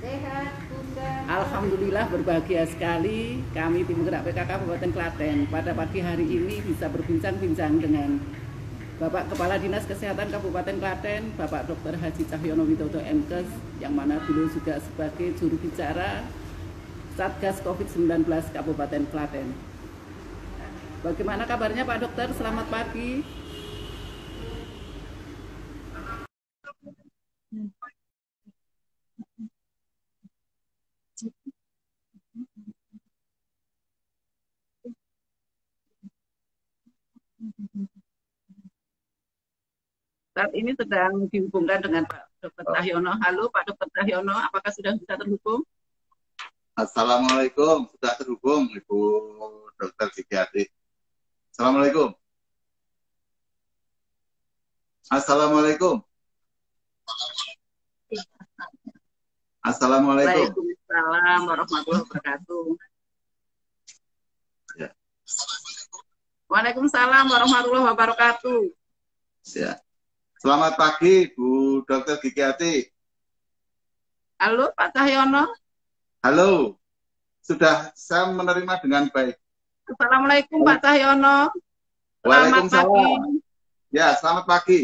Sehat, Bunda. Alhamdulillah berbahagia sekali kami tim gerak PKK Kabupaten Klaten pada pagi hari ini bisa berbincang-bincang dengan Bapak Kepala Dinas Kesehatan Kabupaten Klaten, Bapak Dr. Haji Cahyono Widodo MKes, yang mana beliau juga sebagai juru bicara Satgas COVID-19 Kabupaten Klaten. Bagaimana kabarnya Pak Dokter? Selamat pagi. Saat ini sedang dihubungkan dengan Pak Dr. Cahyono. Halo Pak Dr. Cahyono, apakah sudah bisa terhubung? Assalamualaikum, sudah terhubung Ibu Dokter Psikiatri. Assalamualaikum. Assalamualaikum. Assalamualaikum. Waalaikumsalam warahmatullahi wabarakatuh. Ya. Waalaikumsalam warahmatullahi wabarakatuh. Ya. Selamat pagi Bu Dokter Psikiatri. Halo Pak Cahyono. Halo. Sudah saya menerima dengan baik. Assalamualaikum Pak Cahyono. Selamat Waalaikumsalam. pagi. Ya, selamat pagi.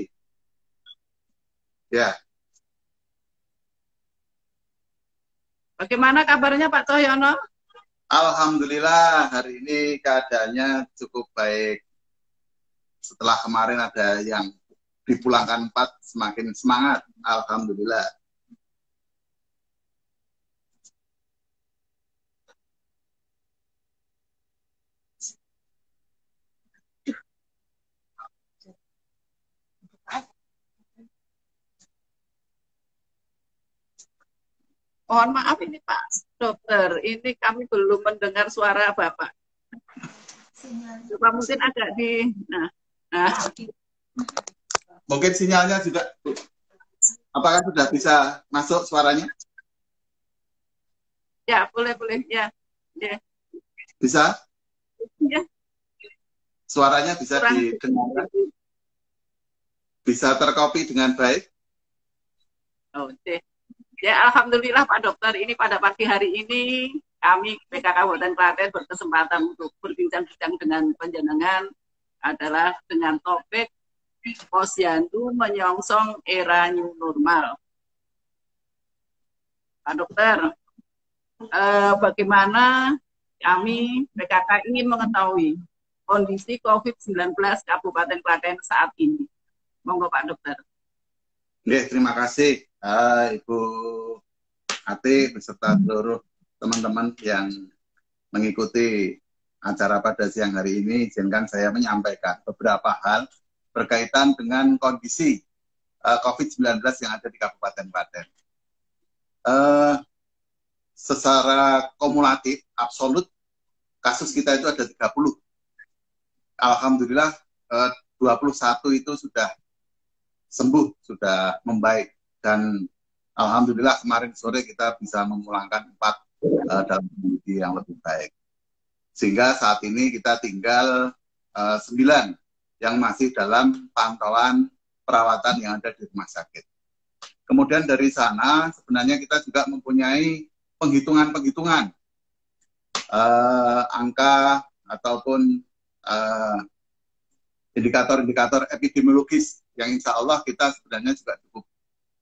Ya. Bagaimana kabarnya Pak Cahyono? Alhamdulillah hari ini keadaannya cukup baik. Setelah kemarin ada yang dipulangkan 4, semakin semangat. Alhamdulillah. Mohon maaf ini Pak Dokter, ini kami belum mendengar suara Bapak. Coba mungkin agak di... Nah. Mungkin sinyalnya juga, apakah sudah bisa masuk suaranya? Ya, boleh. Ya. Bisa? Ya. Suaranya bisa didengar? Bisa terkopi dengan baik? Oke. Ya, Alhamdulillah Pak Dokter, ini pada pagi hari ini kami PKK Kabupaten Klaten berkesempatan untuk berbincang-bincang dengan panjenengan adalah dengan topik Posyandu menyongsong era new normal. Pak Dokter, bagaimana kami PKK ingin mengetahui kondisi COVID-19 Kabupaten Klaten saat ini? Monggo Pak Dokter. Oke, terima kasih Ibu Ati beserta seluruh teman-teman yang mengikuti acara pada siang hari ini. Izinkan saya menyampaikan beberapa hal berkaitan dengan kondisi COVID-19 yang ada di Kabupaten Klaten. Secara kumulatif, absolut, kasus kita itu ada 30. Alhamdulillah 21 itu sudah sembuh, sudah membaik. Dan alhamdulillah kemarin sore kita bisa memulangkan 4 dalam kondisi yang lebih baik. Sehingga saat ini kita tinggal 9 yang masih dalam pantauan perawatan yang ada di rumah sakit. Kemudian dari sana sebenarnya kita juga mempunyai penghitungan-penghitungan angka ataupun indikator-indikator epidemiologis yang insya Allah kita sebenarnya juga cukup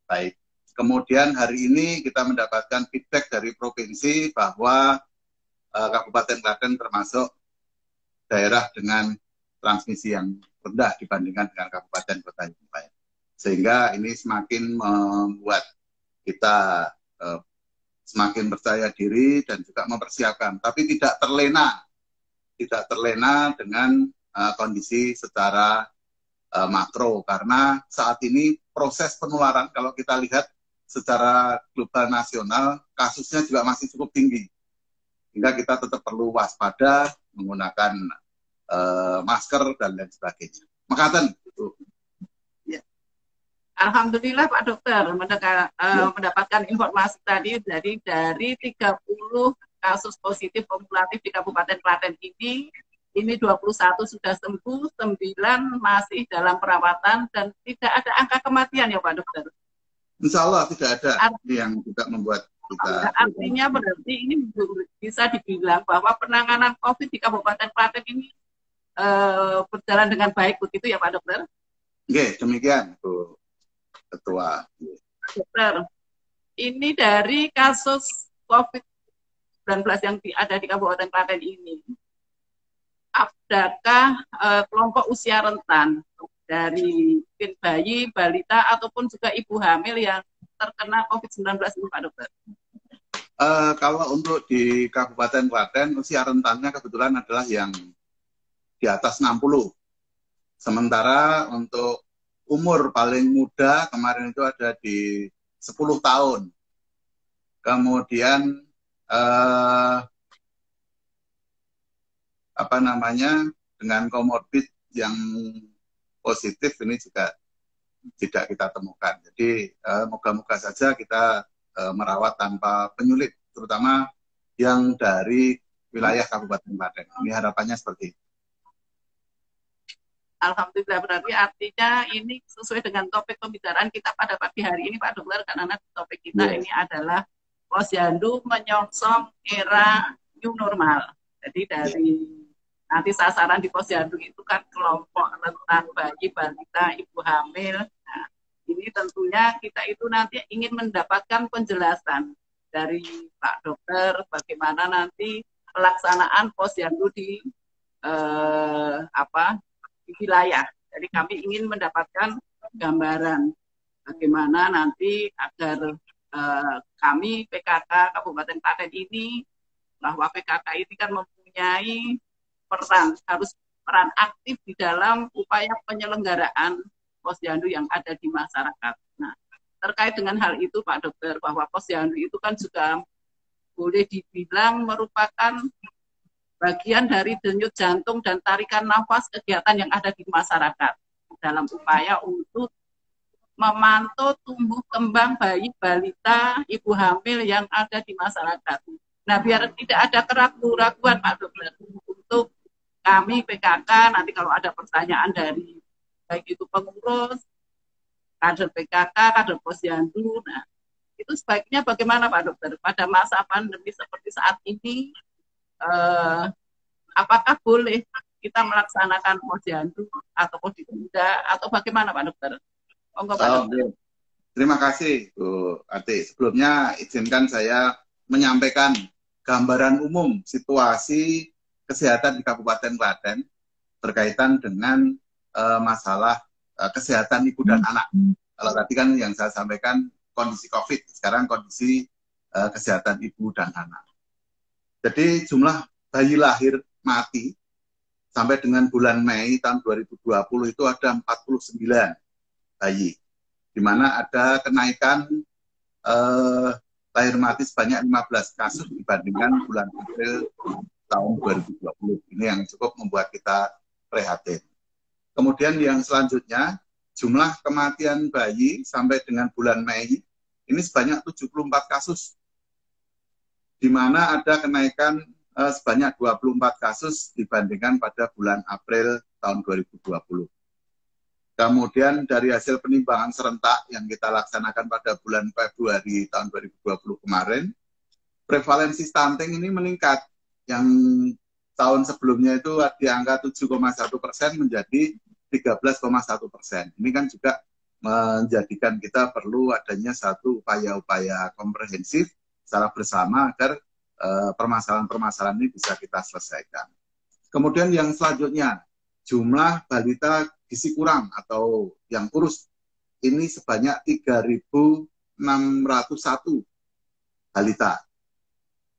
baik. Kemudian hari ini kita mendapatkan feedback dari provinsi bahwa Kabupaten Klaten termasuk daerah dengan transmisi yang rendah dibandingkan dengan kabupaten kota yang lain. Sehingga ini semakin membuat kita semakin percaya diri dan juga mempersiapkan, tapi tidak terlena dengan kondisi secara makro, karena saat ini proses penularan kalau kita lihat secara global nasional kasusnya juga masih cukup tinggi, sehingga kita tetap perlu waspada menggunakan masker dan lain sebagainya. Makasih. Ya. Alhamdulillah Pak Dokter mendapatkan informasi tadi dari 30 kasus positif kumulatif di Kabupaten Klaten ini 21 sudah sembuh, 9 masih dalam perawatan, dan tidak ada angka kematian ya Pak Dokter? Insya Allah tidak ada yang tidak membuat kita. Artinya berarti ini bisa dibilang bahwa penanganan COVID di Kabupaten Klaten ini berjalan dengan baik begitu ya Pak Dokter? Oke, demikian Bu Ketua. Dokter, ini dari kasus COVID-19 yang ada di Kabupaten Klaten ini, adakah kelompok usia rentan dari bayi, balita, ataupun juga ibu hamil yang terkena COVID-19 ini Pak Dokter? Kalau untuk di Kabupaten Klaten, usia rentannya kebetulan adalah yang di atas 60. Sementara untuk umur paling muda kemarin itu ada di 10 tahun. Kemudian dengan komorbid yang positif ini juga tidak kita temukan. Jadi moga-moga saja kita merawat tanpa penyulit, terutama yang dari wilayah Kabupaten Klaten. Ini harapannya seperti itu. Alhamdulillah, berarti artinya ini sesuai dengan topik pembicaraan kita pada pagi hari ini Pak Dokter, karena topik kita ini adalah Posyandu menyongsong era new normal. Jadi dari nanti sasaran di Posyandu itu kan kelompok rentan bayi, balita, ibu hamil. Nah, ini tentunya kita itu nanti ingin mendapatkan penjelasan dari Pak Dokter bagaimana nanti pelaksanaan Posyandu di di wilayah. Jadi kami ingin mendapatkan gambaran bagaimana nanti agar kami PKK Kabupaten Klaten ini, bahwa PKK ini kan mempunyai harus peran aktif di dalam upaya penyelenggaraan Posyandu yang ada di masyarakat. Nah, terkait dengan hal itu Pak Dokter, bahwa Posyandu itu kan juga boleh dibilang merupakan bagian dari denyut jantung dan tarikan nafas kegiatan yang ada di masyarakat dalam upaya untuk memantau tumbuh kembang bayi, balita, ibu hamil yang ada di masyarakat. Nah, biar tidak ada keraguan-keraguan Pak Dokter, untuk kami PKK nanti kalau ada pertanyaan dari baik itu pengurus, kader PKK, kader Posyandu, nah itu sebaiknya bagaimana Pak Dokter pada masa pandemi seperti saat ini? Apakah boleh kita melaksanakan Posyandu ataupun ditunda atau bagaimana Pak Dokter? Pak Dokter. Terima kasih Bu Ati. Sebelumnya izinkan saya menyampaikan gambaran umum situasi kesehatan di Kabupaten Klaten berkaitan dengan masalah kesehatan ibu dan anak. Kalau tadi kan yang saya sampaikan kondisi COVID, sekarang kondisi kesehatan ibu dan anak. Jadi jumlah bayi lahir mati sampai dengan bulan Mei tahun 2020 itu ada 49 bayi, di mana ada kenaikan lahir mati sebanyak 15 kasus dibandingkan bulan April tahun 2020. Ini yang cukup membuat kita prihatin. Kemudian yang selanjutnya, jumlah kematian bayi sampai dengan bulan Mei ini sebanyak 74 kasus, di mana ada kenaikan sebanyak 24 kasus dibandingkan pada bulan April tahun 2020. Kemudian dari hasil penimbangan serentak yang kita laksanakan pada bulan Februari tahun 2020 kemarin, prevalensi stunting ini meningkat. Yang tahun sebelumnya itu di angka 7,1% menjadi 13,1%. Ini kan juga menjadikan kita perlu adanya satu upaya-upaya komprehensif secara bersama agar permasalahan-permasalahan ini bisa kita selesaikan. Kemudian yang selanjutnya, jumlah balita gizi kurang atau yang kurus ini sebanyak 3.601 balita.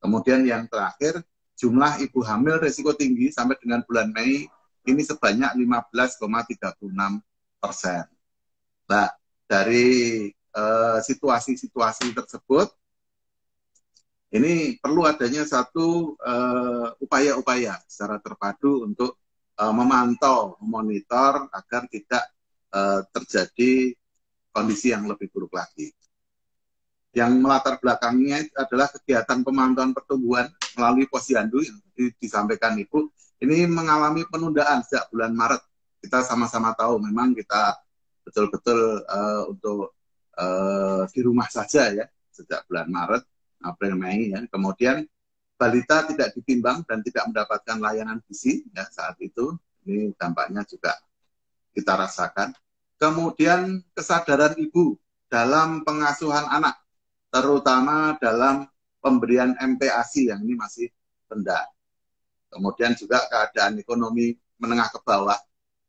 Kemudian yang terakhir, jumlah ibu hamil risiko tinggi sampai dengan bulan Mei ini sebanyak 15,36%. Nah, dari situasi-situasi tersebut, ini perlu adanya satu upaya-upaya secara terpadu untuk memantau, memonitor agar tidak terjadi kondisi yang lebih buruk lagi. Yang melatar belakangnya adalah kegiatan pemantauan pertumbuhan melalui Posyandu yang disampaikan Ibu. Ini mengalami penundaan sejak bulan Maret. Kita sama-sama tahu memang kita betul-betul untuk di rumah saja ya sejak bulan Maret. April Mei ya. Kemudian balita tidak ditimbang dan tidak mendapatkan layanan gizi ya saat itu. Ini dampaknya juga kita rasakan. Kemudian kesadaran ibu dalam pengasuhan anak, terutama dalam pemberian MPASI yang ini masih rendah. Kemudian juga keadaan ekonomi menengah ke bawah,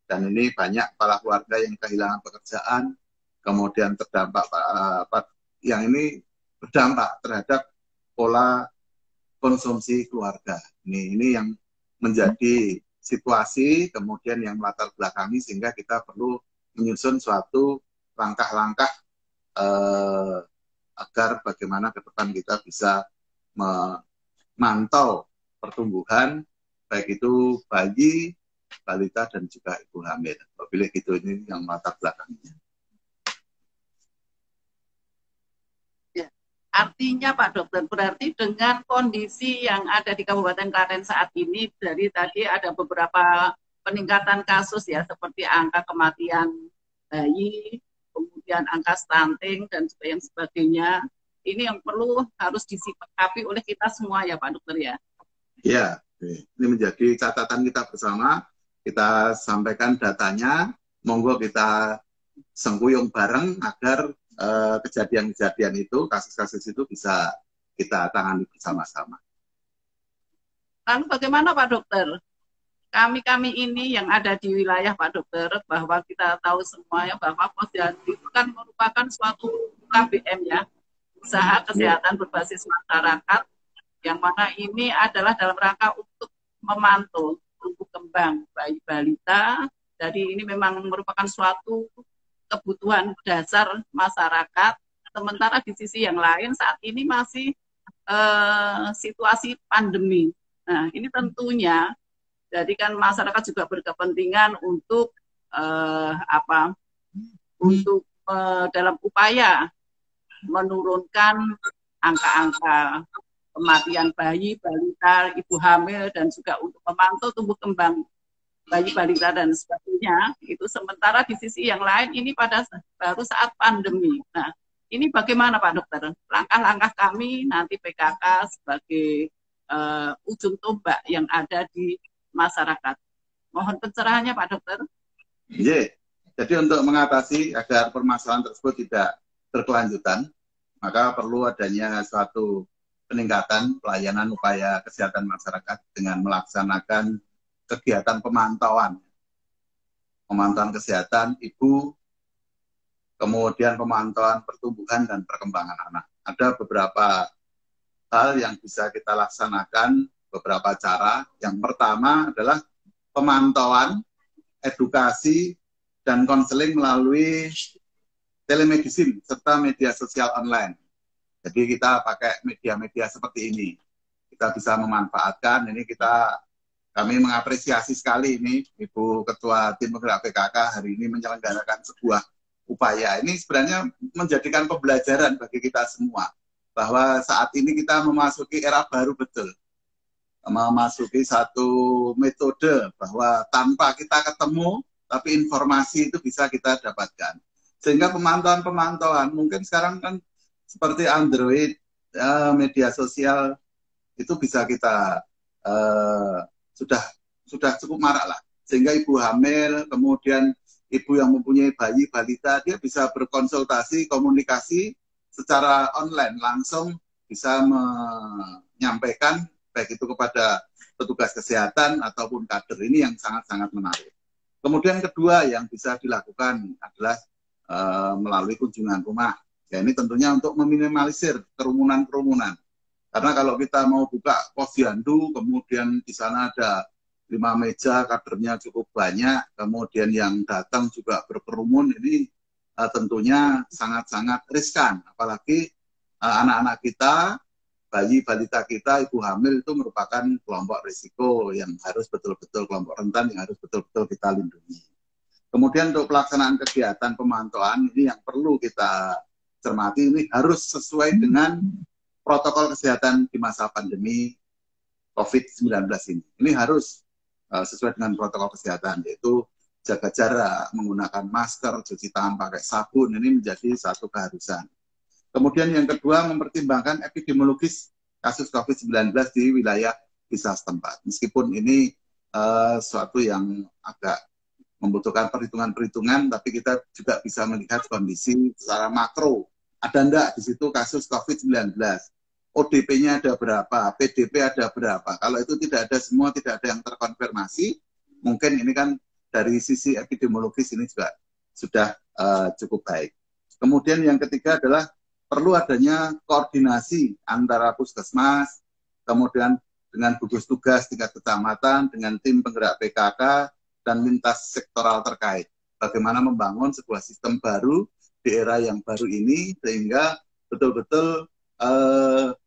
dan ini banyak kepala keluarga yang kehilangan pekerjaan, kemudian terdampak yang ini berdampak terhadap pola konsumsi keluarga. Ini yang menjadi situasi kemudian yang melatar belakangi sehingga kita perlu menyusun suatu langkah-langkah agar bagaimana ke depan kita bisa memantau pertumbuhan baik itu bayi, balita dan juga ibu hamil. Apabila gitu ini yang melatar belakangnya. Artinya Pak Dokter, berarti dengan kondisi yang ada di Kabupaten Klaten saat ini, dari tadi ada beberapa peningkatan kasus ya, seperti angka kematian bayi, kemudian angka stunting, dan yang sebagainya. Ini yang perlu harus disikapi oleh kita semua ya Pak Dokter ya? Ya, ini menjadi catatan kita bersama, kita sampaikan datanya, monggo kita sengkuyung bareng agar kejadian-kejadian itu, kasus-kasus itu bisa kita tangani bersama-sama. Lalu bagaimana Pak Dokter? Kami ini yang ada di wilayah Pak Dokter, bahwa kita tahu semuanya bahwa Posyandu itu kan merupakan suatu KBM ya, usaha kesehatan berbasis masyarakat, yang mana ini adalah dalam rangka untuk memantau tumbuh kembang bayi balita. Jadi ini memang merupakan suatu kebutuhan dasar masyarakat. Sementara di sisi yang lain saat ini masih situasi pandemi. Nah, ini tentunya jadi kan masyarakat juga berkepentingan untuk dalam upaya menurunkan angka-angka kematian bayi, balita, ibu hamil, dan juga untuk memantau tumbuh kembang bayi, balita, dan sebagainya. Itu sementara di sisi yang lain ini baru saat pandemi. Nah, ini bagaimana Pak Dokter? Langkah-langkah kami nanti PKK sebagai ujung tombak yang ada di masyarakat. Mohon pencerahannya Pak Dokter. Yeah. Jadi untuk mengatasi agar permasalahan tersebut tidak berkelanjutan, maka perlu adanya suatu peningkatan pelayanan upaya kesehatan masyarakat dengan melaksanakan kegiatan pemantauan kesehatan ibu, kemudian pemantauan pertumbuhan dan perkembangan anak. Ada beberapa hal yang bisa kita laksanakan, beberapa cara. Yang pertama adalah pemantauan, edukasi, dan konseling melalui telemedicine serta media sosial online. Jadi kita pakai media-media seperti ini. Kita bisa memanfaatkan, kami mengapresiasi sekali ini Ibu Ketua Tim Penggerak PKK hari ini menyelenggarakan sebuah upaya. Ini sebenarnya menjadikan pembelajaran bagi kita semua. Bahwa saat ini kita memasuki era baru betul. Memasuki satu metode bahwa tanpa kita ketemu, tapi informasi itu bisa kita dapatkan. Sehingga pemantauan mungkin sekarang kan seperti Android, media sosial itu bisa kita sudah cukup marak lah. Sehingga ibu hamil, kemudian ibu yang mempunyai bayi balita, dia bisa berkonsultasi, komunikasi secara online, langsung bisa menyampaikan baik itu kepada petugas kesehatan ataupun kader. Ini yang sangat-sangat menarik. Kemudian kedua yang bisa dilakukan adalah melalui kunjungan rumah. Ya, ini tentunya untuk meminimalisir kerumunan-kerumunan. Karena kalau kita mau buka posyandu, kemudian di sana ada 5 meja, kadernya cukup banyak, kemudian yang datang juga berkerumun, ini tentunya sangat-sangat riskan. Apalagi anak-anak kita, bayi balita kita, ibu hamil itu merupakan kelompok risiko yang harus betul-betul, kelompok rentan yang harus betul-betul kita lindungi. Kemudian untuk pelaksanaan kegiatan pemantauan ini yang perlu kita cermati, ini harus sesuai dengan protokol kesehatan di masa pandemi COVID-19 ini. Ini harus sesuai dengan protokol kesehatan, yaitu jaga jarak, menggunakan masker, cuci tangan pakai sabun, ini menjadi satu keharusan. Kemudian yang kedua, mempertimbangkan epidemiologis kasus COVID-19 di wilayah desa setempat. Meskipun ini suatu yang agak membutuhkan perhitungan-perhitungan, tapi kita juga bisa melihat kondisi secara makro. Ada enggak di situ kasus COVID-19? ODP-nya ada berapa? PDP ada berapa? Kalau itu tidak ada semua, tidak ada yang terkonfirmasi, mungkin ini kan dari sisi epidemiologis ini juga sudah cukup baik. Kemudian yang ketiga adalah perlu adanya koordinasi antara puskesmas, kemudian dengan gugus tugas tingkat kecamatan, dengan tim penggerak PKK, dan lintas sektoral terkait. Bagaimana membangun sebuah sistem baru di era yang baru ini, sehingga betul-betul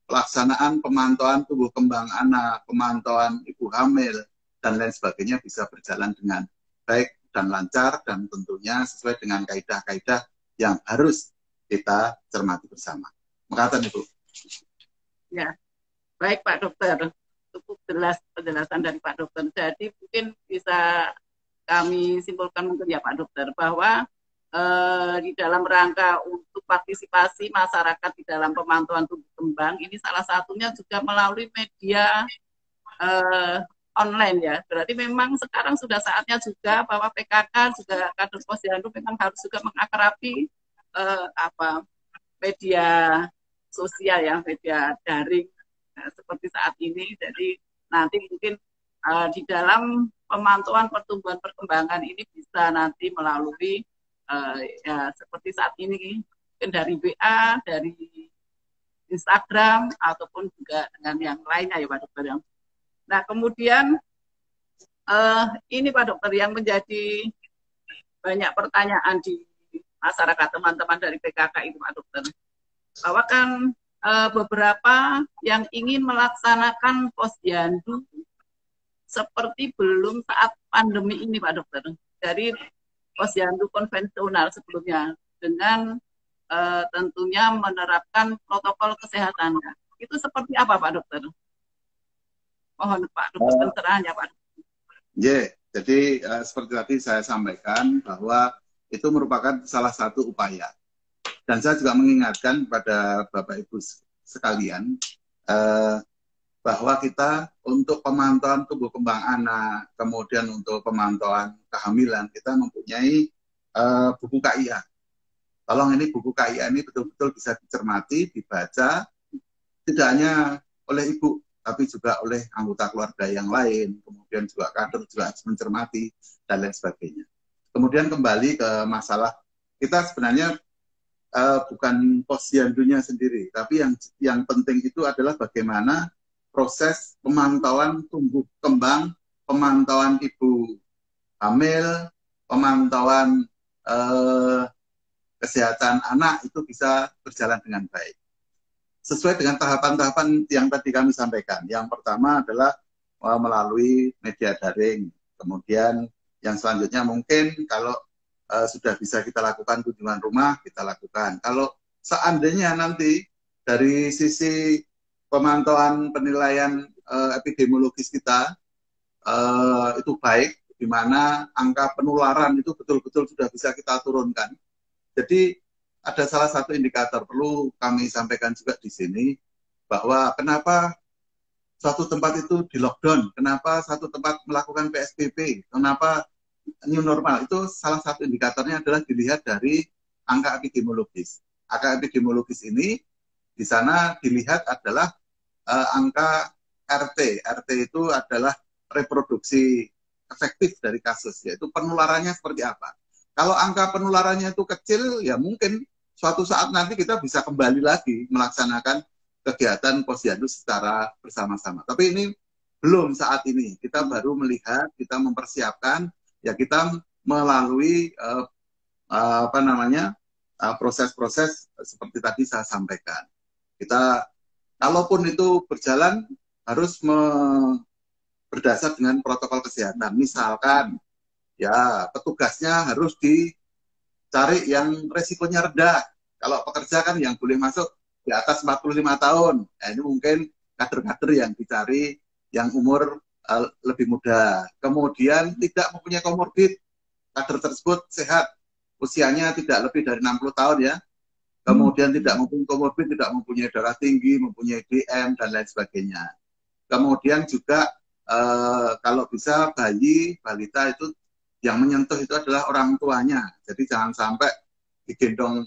pelaksanaan pemantauan tumbuh kembang anak, pemantauan ibu hamil, dan lain sebagainya bisa berjalan dengan baik dan lancar, dan tentunya sesuai dengan kaidah-kaidah yang harus kita cermati bersama. Makasih, Ibu. Ya, baik Pak Dokter. Cukup jelas penjelasan dari Pak Dokter. Jadi mungkin bisa kami simpulkan mungkin ya Pak Dokter, bahwa di dalam rangka untuk partisipasi masyarakat di dalam pemantauan tumbuh kembang, ini salah satunya juga melalui media online ya. Berarti memang sekarang sudah saatnya juga bahwa PKK juga kader posyandu memang harus juga mengakrabi media sosial ya, media daring seperti saat ini. Jadi nanti mungkin di dalam pemantauan pertumbuhan perkembangan ini bisa nanti melalui ya seperti saat ini mungkin dari WA, dari Instagram ataupun juga dengan yang lainnya ya Pak Dokter. Nah kemudian ini Pak Dokter yang menjadi banyak pertanyaan di masyarakat teman-teman dari PKK itu Pak Dokter, bahwa kan beberapa yang ingin melaksanakan posyandu seperti belum saat pandemi ini Pak Dokter, dari posyandu konvensional sebelumnya dengan tentunya menerapkan protokol kesehatan. Itu seperti apa Pak Dokter? Mohon Pak Dokter pencerahannya Pak. Jadi seperti tadi saya sampaikan bahwa itu merupakan salah satu upaya. Dan saya juga mengingatkan kepada Bapak Ibu sekalian bahwa kita untuk pemantauan tumbuh kembang anak, kemudian untuk pemantauan kehamilan, kita mempunyai buku KIA. Tolong ini buku KIA ini betul-betul bisa dicermati, dibaca, tidak hanya oleh ibu, tapi juga oleh anggota keluarga yang lain, kemudian juga kader juga harus mencermati, dan lain sebagainya. Kemudian kembali ke masalah, kita sebenarnya bukan posyandunya sendiri, tapi yang penting itu adalah bagaimana proses pemantauan tumbuh kembang, pemantauan ibu hamil, pemantauan kesehatan anak itu bisa berjalan dengan baik. Sesuai dengan tahapan-tahapan yang tadi kami sampaikan. Yang pertama adalah melalui media daring. Kemudian yang selanjutnya mungkin kalau sudah bisa kita lakukan kunjungan rumah, kita lakukan. Kalau seandainya nanti dari sisi pemantauan penilaian epidemiologis kita itu baik, di mana angka penularan itu betul-betul sudah bisa kita turunkan. Jadi ada salah satu indikator perlu kami sampaikan juga di sini, bahwa kenapa suatu tempat itu di lockdown, kenapa satu tempat melakukan PSBB, kenapa new normal, itu salah satu indikatornya adalah dilihat dari angka epidemiologis. Angka epidemiologis ini di sana dilihat adalah angka RT. RT itu adalah reproduksi efektif dari kasus, yaitu penularannya seperti apa. Kalau angka penularannya itu kecil, ya mungkin suatu saat nanti kita bisa kembali lagi melaksanakan kegiatan posyandu secara bersama-sama. Tapi ini belum saat ini. Kita baru melihat, kita mempersiapkan, ya kita melalui proses-proses seperti tadi saya sampaikan. Kita, kalaupun itu berjalan, harus berdasar dengan protokol kesehatan. Misalkan, ya petugasnya harus dicari yang resikonya rendah. Kalau pekerja kan yang boleh masuk di atas 45 tahun. Nah, ini mungkin kader-kader yang dicari yang umur lebih muda. Kemudian tidak mempunyai komorbid, kader tersebut sehat, usianya tidak lebih dari 60 tahun ya. kemudian tidak mempunyai komorbid, tidak mempunyai darah tinggi, mempunyai DM, dan lain sebagainya. Kemudian juga kalau bisa bayi, balita itu yang menyentuh itu adalah orang tuanya. Jadi jangan sampai digendong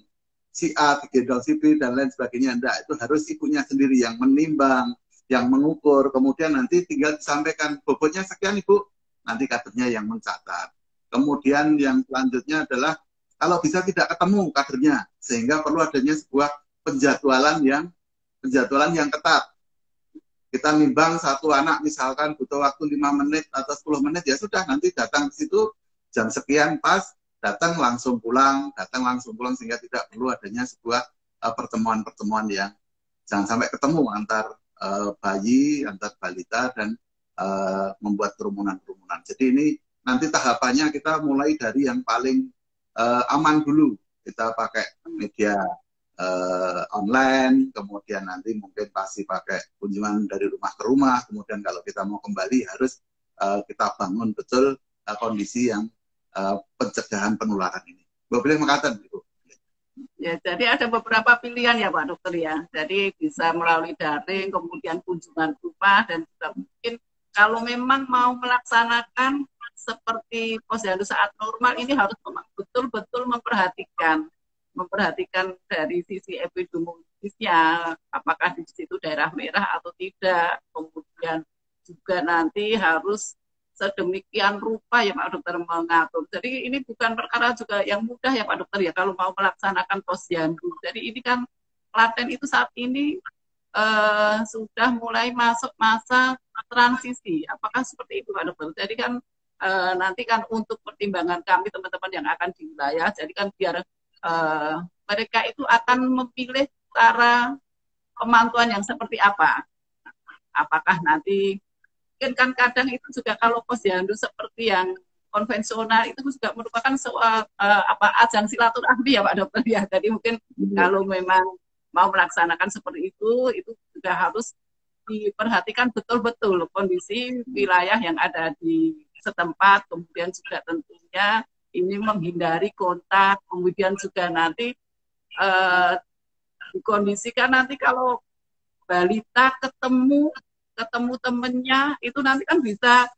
si A, digendong si B, dan lain sebagainya. Enggak, itu harus ibunya sendiri yang menimbang, yang mengukur, kemudian nanti tinggal disampaikan, bobotnya sekian Ibu, nanti kadernya yang mencatat. Kemudian yang selanjutnya adalah kalau bisa tidak ketemu kadernya, sehingga perlu adanya sebuah penjadwalan yang ketat. Kita nimbang satu anak misalkan butuh waktu 5 menit atau 10 menit, ya sudah, nanti datang ke situ jam sekian pas, datang langsung pulang, sehingga tidak perlu adanya sebuah pertemuan-pertemuan yang jangan sampai ketemu antar bayi, antar balita, dan membuat kerumunan-kerumunan. Jadi ini nanti tahapannya kita mulai dari yang paling aman dulu. Kita pakai media online, kemudian nanti mungkin pasti pakai kunjungan dari rumah ke rumah, kemudian kalau kita mau kembali harus kita bangun betul kondisi yang pencegahan penularan ini. Boleh mengatakan, Ibu? Ya, jadi ada beberapa pilihan ya Pak Dokter ya. Jadi bisa melalui daring, kemudian kunjungan rumah, dan juga mungkin kalau memang mau melaksanakan seperti posyandu saat normal, ini harus betul-betul memperhatikan dari sisi epidemiologisnya, apakah di situ daerah merah atau tidak. Kemudian juga nanti harus sedemikian rupa ya Pak Dokter mengatur. Jadi ini bukan perkara juga yang mudah ya Pak Dokter ya kalau mau melaksanakan posyandu. Jadi ini kan Klaten itu saat ini sudah mulai masuk masa transisi. Apakah seperti itu Pak Dokter? Jadi kan nanti kan untuk pertimbangan kami teman-teman yang akan di wilayah, jadi kan biar mereka itu akan memilih cara pemantauan yang seperti apa. Apakah nanti mungkin kan kadang itu juga kalau posyandu seperti yang konvensional itu juga merupakan ajang silaturahmi ya Pak Dokter ya. Jadi mungkin kalau memang mau melaksanakan seperti itu juga harus diperhatikan betul-betul kondisi wilayah yang ada di setempat, kemudian juga tentunya ini menghindari kontak, kemudian juga nanti dikondisikan nanti kalau balita ketemu temennya itu nanti kan bisa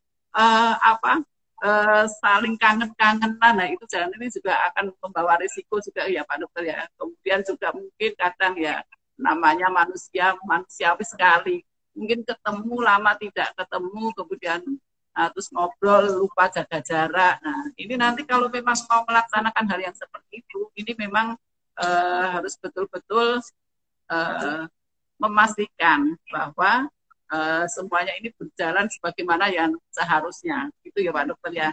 saling kangen-kangenan. Nah itu jangan, ini juga akan membawa risiko juga ya Pak Dokter ya. Kemudian juga mungkin kadang ya namanya manusiawi sekali, mungkin ketemu lama tidak ketemu, kemudian terus ngobrol lupa jaga jarak. Nah ini nanti kalau memang mau melaksanakan hal yang seperti itu, ini memang harus betul-betul memastikan bahwa semuanya ini berjalan sebagaimana yang seharusnya. Itu ya Pak Dokter ya.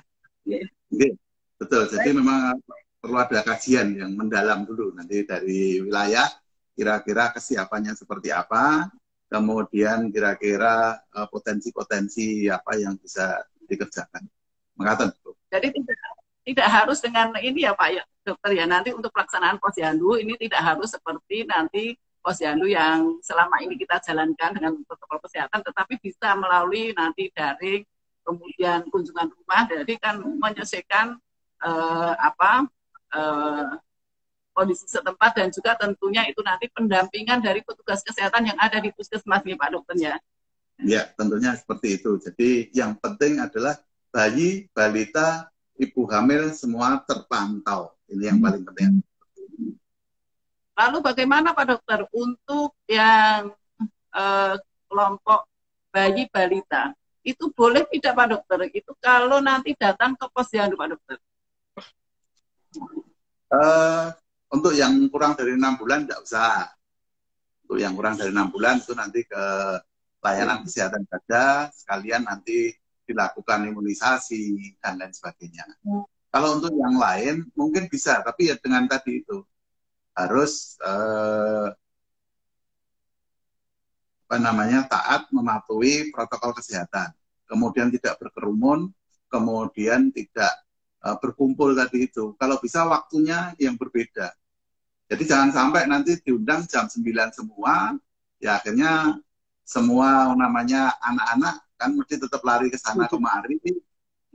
Betul, jadi memang perlu ada kajian yang mendalam dulu nanti dari wilayah, kira-kira kesiapannya seperti apa, kemudian kira-kira potensi-potensi apa yang bisa dikerjakan. Mengatakan. Jadi tidak harus dengan ini ya Pak Dokter ya, nanti untuk pelaksanaan posyandu ini tidak harus seperti nanti posyandu yang selama ini kita jalankan dengan protokol kesehatan, tetapi bisa melalui nanti daring, kemudian kunjungan rumah, jadi kan menyesuaikan kondisi setempat, dan juga tentunya itu nanti pendampingan dari petugas kesehatan yang ada di puskesmas ya Pak Dokter ya. Ya, tentunya seperti itu. Jadi yang penting adalah bayi, balita, ibu hamil semua terpantau. Ini yang paling penting. Lalu bagaimana Pak Dokter untuk yang kelompok bayi balita? Itu boleh tidak Pak Dokter? Itu kalau nanti datang ke posyandu Pak Dokter? Untuk yang kurang dari 6 bulan tidak usah. Untuk yang kurang dari 6 bulan itu nanti ke layanan kesehatan saja, sekalian nanti dilakukan imunisasi dan lain sebagainya. Kalau untuk yang lain mungkin bisa, tapi ya dengan tadi itu harus taat mematuhi protokol kesehatan, kemudian tidak berkerumun, kemudian tidak berkumpul tadi itu. Kalau bisa waktunya yang berbeda. Jadi jangan sampai nanti diundang jam 9 semua, ya akhirnya semua anak-anak kan mesti tetap lari ke sana kemari.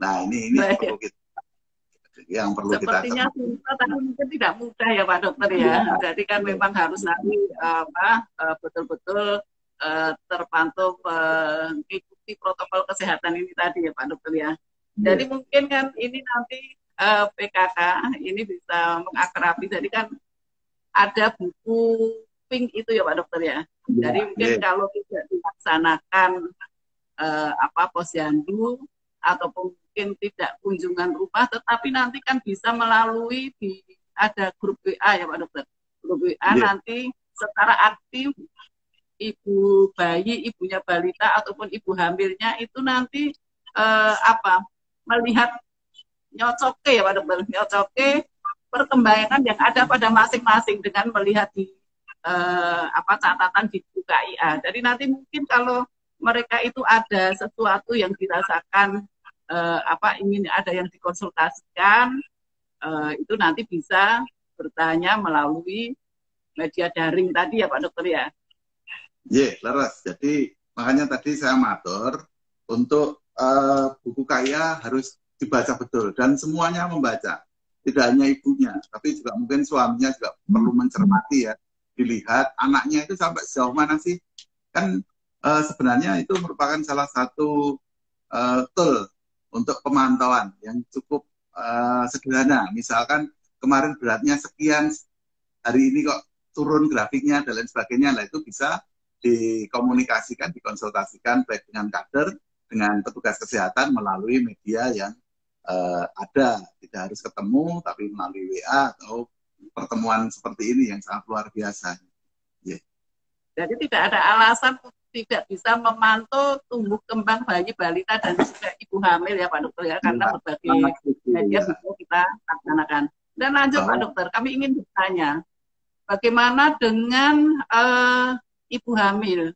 Nah ini perlu kita yang perlu kita Sepertinya susah, tapi mungkin tidak mudah ya Pak Dokter ya. Jadi kan memang harus nanti betul-betul terpantau mengikuti protokol kesehatan ini tadi ya Pak Dokter ya. Jadi mungkin kan ini nanti PKK ini bisa mengakrabi. Jadi kan ada buku pink itu ya Pak Dokter ya. Jadi mungkin kalau tidak dilaksanakan posyandu ataupun mungkin tidak kunjungan rumah, tetapi nanti kan bisa melalui ada grup WA ya Pak Dokter. Grup WA nanti secara aktif ibu bayi, ibunya balita ataupun ibu hamilnya itu nanti melihat nyocoke ya Pak Dokter, nyocoke perkembangan yang ada pada masing-masing dengan melihat di catatan di buku KIA. Jadi nanti mungkin kalau mereka itu ada sesuatu yang dirasakan ingin ada yang dikonsultasikan, itu nanti bisa bertanya melalui media daring tadi ya Pak Dokter ya. Iya, leres. Jadi makanya tadi saya matur untuk buku KIA harus dibaca betul dan semuanya membaca. Tidak hanya ibunya, tapi juga mungkin suaminya juga perlu mencermati ya, dilihat anaknya itu sampai sejauh mana sih. Kan sebenarnya itu merupakan salah satu tool untuk pemantauan yang cukup sederhana. Misalkan kemarin beratnya sekian, hari ini kok turun grafiknya dan lain sebagainya, lah itu bisa dikomunikasikan, dikonsultasikan baik dengan kader, dengan petugas kesehatan melalui media yang ada, tidak harus ketemu, tapi melalui WA atau pertemuan seperti ini yang sangat luar biasa. Jadi tidak ada alasan tidak bisa memantau tumbuh kembang bayi balita dan juga ibu hamil ya Pak Dokter ya, karena berbagai media bisa kita laksanakan. Dan lanjut Pak Dokter, kami ingin bertanya, bagaimana dengan ibu hamil?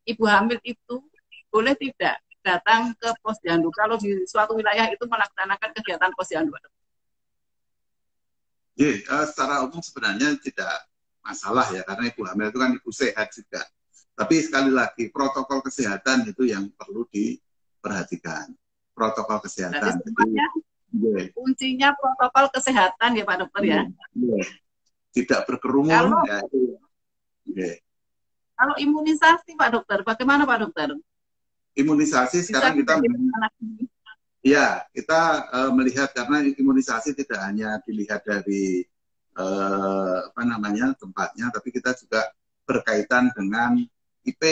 Ibu hamil itu boleh tidak datang ke posyandu kalau di suatu wilayah itu melaksanakan kegiatan posyandu? Secara umum sebenarnya tidak masalah ya, karena ibu hamil itu kan ibu sehat juga. Tapi sekali lagi protokol kesehatan itu yang perlu diperhatikan. Protokol kesehatan. Jadi, kuncinya protokol kesehatan ya Pak Dokter ya. Tidak berkerumun. Kalau imunisasi Pak Dokter, bagaimana Pak Dokter? Imunisasi sekarang kita melihat karena imunisasi tidak hanya dilihat dari tempatnya, tapi kita juga berkaitan dengan IP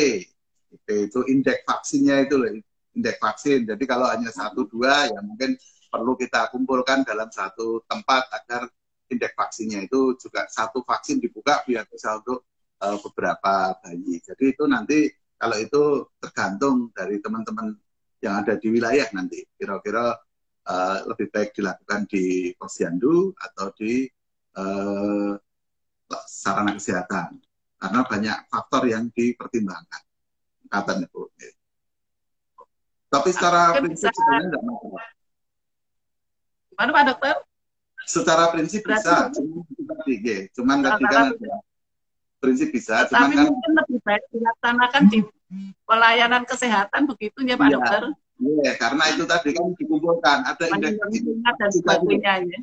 itu indeks vaksinnya itu loh, indeks vaksin. Jadi kalau hanya 1-2 ya mungkin perlu kita kumpulkan dalam satu tempat agar indeks vaksinnya itu juga satu vaksin dibuka biar bisa untuk beberapa bayi. Jadi itu nanti kalau itu tergantung dari teman-teman yang ada di wilayah nanti. Kira-kira lebih baik dilakukan di posyandu atau di sarana kesehatan. Karena banyak faktor yang dipertimbangkan. Katanya Bu. Tapi secara prinsip sebenarnya tidak masalah. Gimana Pak Dokter? Secara prinsip bisa, cuman tadi kan ada prinsip bisa, cuman kan mungkin lebih baik dilaksanakan di pelayanan kesehatan begitu ya Pak Dokter? Iya, karena itu tadi kan dikumpulkan, ada indeks dan sebagainya ya.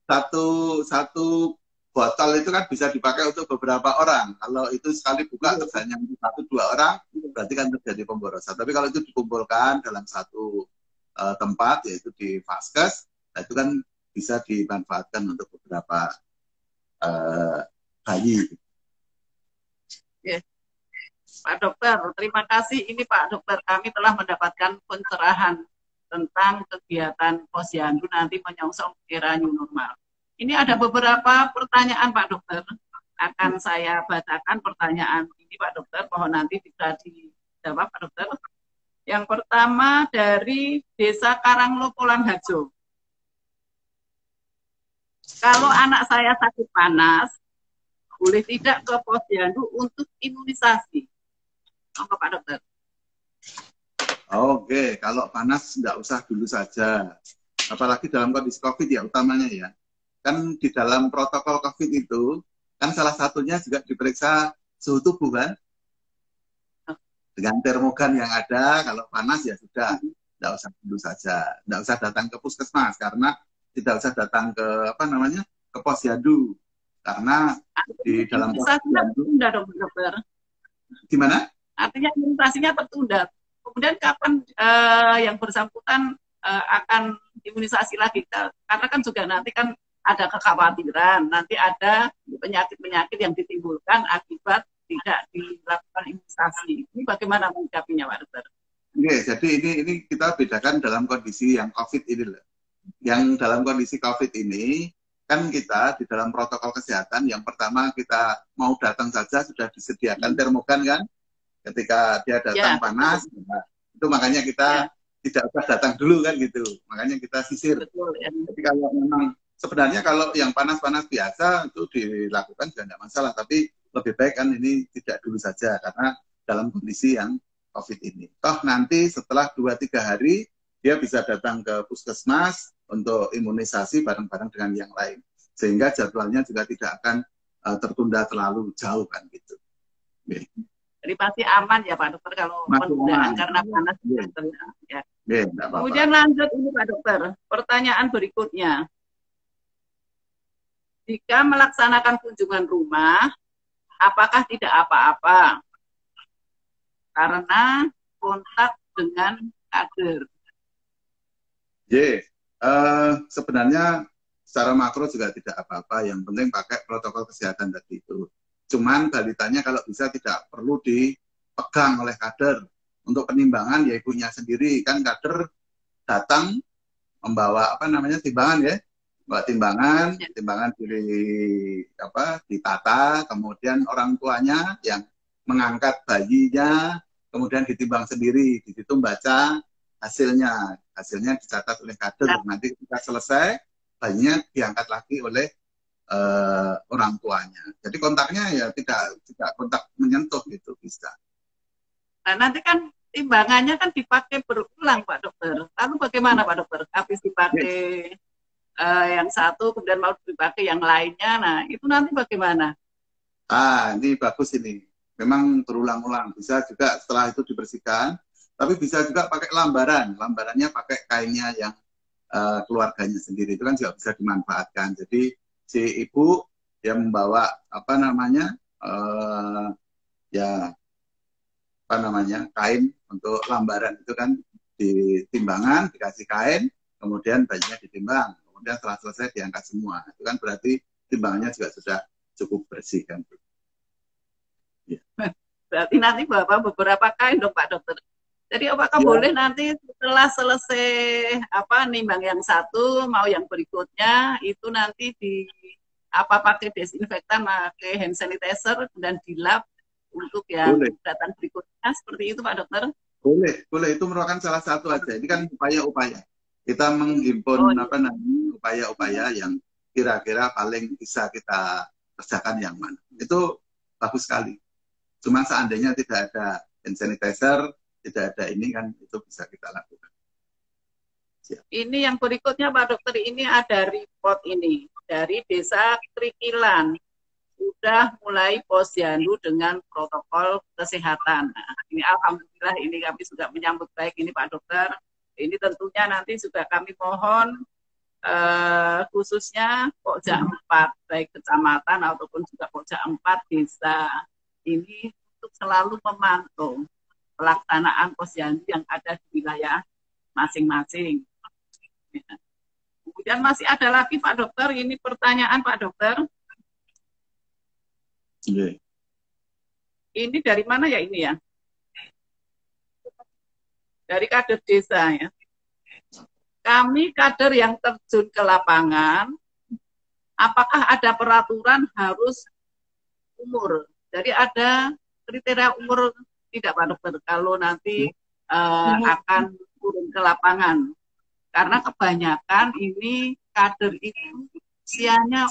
Satu botol itu kan bisa dipakai untuk beberapa orang. Kalau itu sekali buka terus hanya 1-2 orang, berarti kan terjadi pemborosan. Tapi kalau itu dikumpulkan dalam satu tempat, yaitu di Vaskes, nah itu kan bisa dimanfaatkan untuk beberapa bayi. Pak Dokter, terima kasih. Ini Pak Dokter, kami telah mendapatkan pencerahan tentang kegiatan posyandu nanti menyongsong era new normal. Ini ada beberapa pertanyaan Pak Dokter. Akan saya bacakan pertanyaan ini Pak Dokter, mohon nanti bisa dijawab Pak Dokter. Yang pertama dari Desa Karanglo Polanharjo. Kalau anak saya sakit panas, boleh tidak ke posyandu untuk imunisasi? Apa Pak Dokter? Oke, kalau panas nggak usah dulu saja. Apalagi dalam kondisi COVID ya utamanya ya. Kan di dalam protokol COVID itu, kan salah satunya juga diperiksa suhu tubuh kan. Dengan termogan yang ada, kalau panas ya sudah, nggak usah dulu saja. Nggak usah datang ke puskesmas, karena tidak usah datang ke apa namanya ke posyandu, karena di dalam Imunisasinya posyandu tertunda dong, dokter. gimana? Artinya imunisasinya tertunda. Kemudian kapan yang bersangkutan akan imunisasi lagi? Karena kan juga nanti kan ada kekhawatiran, nanti ada penyakit-penyakit yang ditimbulkan akibat tidak dilakukan imunisasi. Ini bagaimana menyikapinya, Pak Dokter? Oke, jadi ini kita bedakan dalam kondisi yang COVID ini loh. Yang dalam kondisi COVID ini kan kita di dalam protokol kesehatan yang pertama kita mau datang saja sudah disediakan termogan kan, ketika dia datang panas, nah, itu makanya kita tidak usah datang dulu kan gitu, makanya kita sisir. Betul, ya. Jadi kalau memang sebenarnya kalau yang panas-panas biasa itu dilakukan juga tidak masalah, tapi lebih baik kan ini tidak dulu saja karena dalam kondisi yang COVID ini. Toh nanti setelah 2-3 hari dia bisa datang ke puskesmas untuk imunisasi bareng-bareng dengan yang lain. Sehingga jadwalnya juga tidak akan tertunda terlalu jauh kan gitu. Okay. Jadi pasti aman ya Pak Dokter kalau penundaan karena panas. Ya. Kemudian lanjut ini Pak Dokter, pertanyaan berikutnya. Jika melaksanakan kunjungan rumah, apakah tidak apa-apa? Karena kontak dengan kader. Sebenarnya secara makro juga tidak apa-apa, yang penting pakai protokol kesehatan tadi itu. Cuman balitanya kalau bisa tidak perlu dipegang oleh kader. Untuk penimbangan ya ibunya sendiri, kan kader datang membawa apa namanya timbangan ya, bawa timbangan ditata, kemudian orang tuanya yang mengangkat bayinya, kemudian ditimbang sendiri, di situ baca hasilnya dicatat oleh kader. Nanti ketika selesai bayinya diangkat lagi oleh orang tuanya. Jadi kontaknya ya tidak kontak menyentuh gitu bisa. Nah nanti kan timbangannya kan dipakai berulang Pak Dokter. Lalu bagaimana Pak Dokter? Habis dipakai yang satu kemudian mau dipakai yang lainnya. Nah itu nanti bagaimana? Ini bagus ini. Memang berulang-ulang. Bisa juga setelah itu dibersihkan. Tapi bisa juga pakai lambaran. Lambarannya pakai kainnya yang keluarganya sendiri. Itu kan juga bisa dimanfaatkan. Jadi si ibu yang membawa kain untuk lambaran itu kan di timbangan, dikasih kain, kemudian bayinya ditimbang, kemudian setelah selesai diangkat semua. Itu kan berarti timbangannya juga sudah cukup bersih kan. Ya. Berarti nanti bawa beberapa kain dong Pak Dokter. Jadi apakah boleh nanti setelah selesai nimbang yang satu, mau yang berikutnya itu nanti pakai desinfektan, pakai hand sanitizer dan dilap untuk yang datang berikutnya, seperti itu Pak Dokter? Boleh, itu merupakan salah satu aja. Ini kan upaya-upaya. Kita menghimpun upaya-upaya yang kira-kira paling bisa kita kerjakan yang mana. Itu bagus sekali. Cuma seandainya tidak ada hand sanitizer, tidak ada ini kan itu bisa kita lakukan. Siap. Ini yang berikutnya Pak Dokter, ini ada report ini dari Desa Krikilan. Sudah mulai posyandu dengan protokol kesehatan. Nah, ini alhamdulillah ini kami sudah menyambut baik ini Pak Dokter. Ini tentunya nanti juga kami mohon khususnya Pokja 4 baik kecamatan ataupun juga Pokja 4 desa ini untuk selalu memantau pelaksanaan posyandu yang ada di wilayah masing-masing. Kemudian masih ada lagi Pak Dokter, ini pertanyaan Pak Dokter. Ini dari mana ya ini ya? Dari kader desa ya. Kami kader yang terjun ke lapangan, apakah ada peraturan harus umur? Jadi ada kriteria umur tidak Pak Dokter kalau nanti akan turun ke lapangan? Karena kebanyakan ini kader itu usianya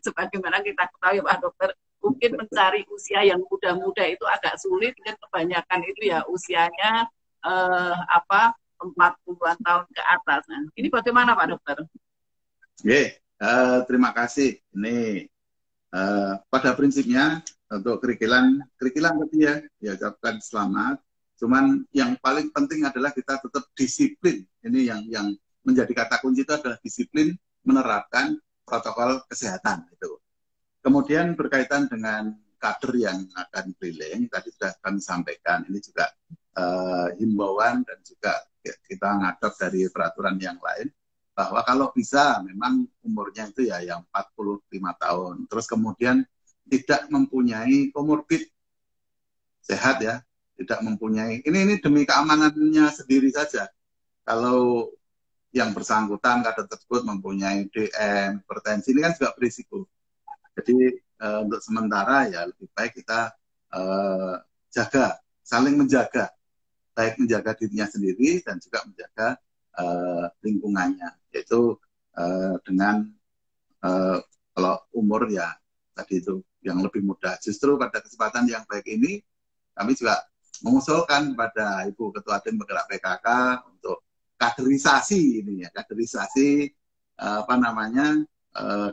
sebagaimana kita ketahui Pak Dokter, mungkin mencari usia yang muda-muda itu agak sulit, dan kebanyakan itu ya usianya 40-an tahun ke atas. Nah, ini bagaimana Pak Dokter? Terima kasih. Ini pada prinsipnya untuk Krikilan tadi ya diucapkan selamat. Cuman yang paling penting adalah kita tetap disiplin. Ini yang menjadi kata kunci itu adalah disiplin menerapkan protokol kesehatan itu. Kemudian berkaitan dengan kader yang akan keliling, tadi sudah kami sampaikan, ini juga himbauan dan juga kita ngadop dari peraturan yang lain, bahwa kalau bisa memang umurnya itu ya yang 45 tahun. Terus kemudian tidak mempunyai komorbid, sehat ya, tidak mempunyai, ini demi keamanannya sendiri saja. Kalau yang bersangkutan kader tersebut mempunyai DM, hipertensi, ini kan juga berisiko. Jadi untuk sementara ya lebih baik kita jaga, saling menjaga, baik menjaga dirinya sendiri dan juga menjaga lingkungannya, yaitu dengan kalau umur ya tadi itu yang lebih mudah. Justru pada kesempatan yang baik ini kami juga mengusulkan pada Ibu Ketua Tim Penggerak PKK untuk kaderisasi ini ya, kaderisasi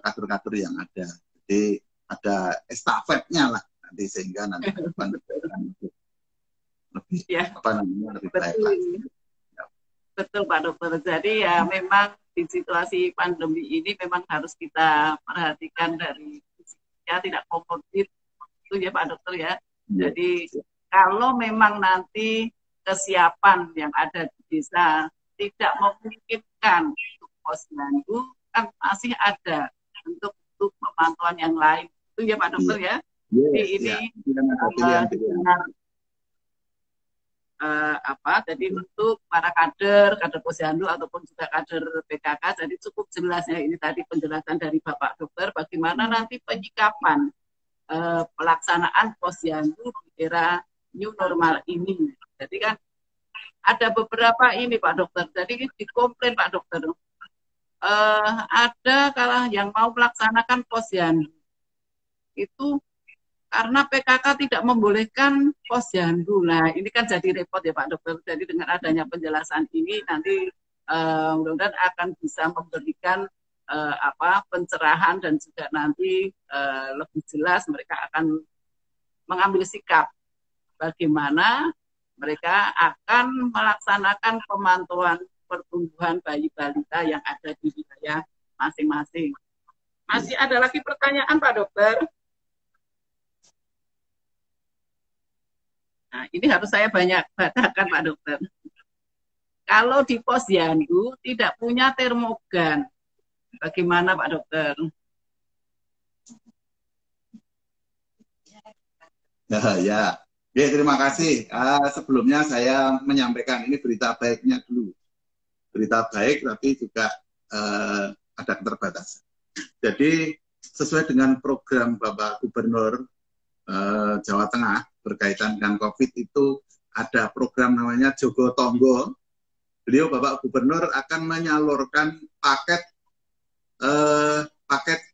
kader-kader yang ada. Jadi ada estafetnya lah nanti, sehingga nanti lebih Ya, lebih baik lah. Betul Pak Dokter. Jadi ya memang di situasi pandemi ini memang harus kita perhatikan dari ya tidak komorbid itu ya Pak Dokter ya. Jadi kalau memang nanti kesiapan yang ada di desa tidak memungkinkan untuk posyandu, kan masih ada untuk pemantauan yang lain. Itu ya Pak Dokter ya. Jadi ini jadi untuk para kader posyandu ataupun juga kader PKK, jadi cukup jelas ya ini tadi penjelasan dari Bapak Dokter bagaimana nanti penyikapan pelaksanaan posyandu di era new normal ini. Jadi kan ada beberapa ini Pak Dokter, jadi dikomplain Pak Dokter, ada kalau yang mau melaksanakan posyandu itu karena PKK tidak membolehkan posyandu. Nah, ini kan jadi repot ya Pak Dokter. Jadi dengan adanya penjelasan ini nanti mudah-mudahan akan bisa memberikan pencerahan dan juga nanti lebih jelas mereka akan mengambil sikap bagaimana mereka akan melaksanakan pemantauan pertumbuhan bayi balita yang ada di wilayah masing-masing. Masih ada lagi pertanyaan Pak Dokter? Nah, ini harus saya banyak bacakan Pak Dokter. Kalau di posyandu tidak punya termogan, bagaimana Pak Dokter? Ya, terima kasih. Sebelumnya saya menyampaikan ini berita baiknya dulu. Berita baik tapi juga ada keterbatasan. Jadi sesuai dengan program Bapak Gubernur Jawa Tengah berkaitan dengan COVID itu ada program namanya Jogo Tonggo. Beliau Bapak Gubernur akan menyalurkan paket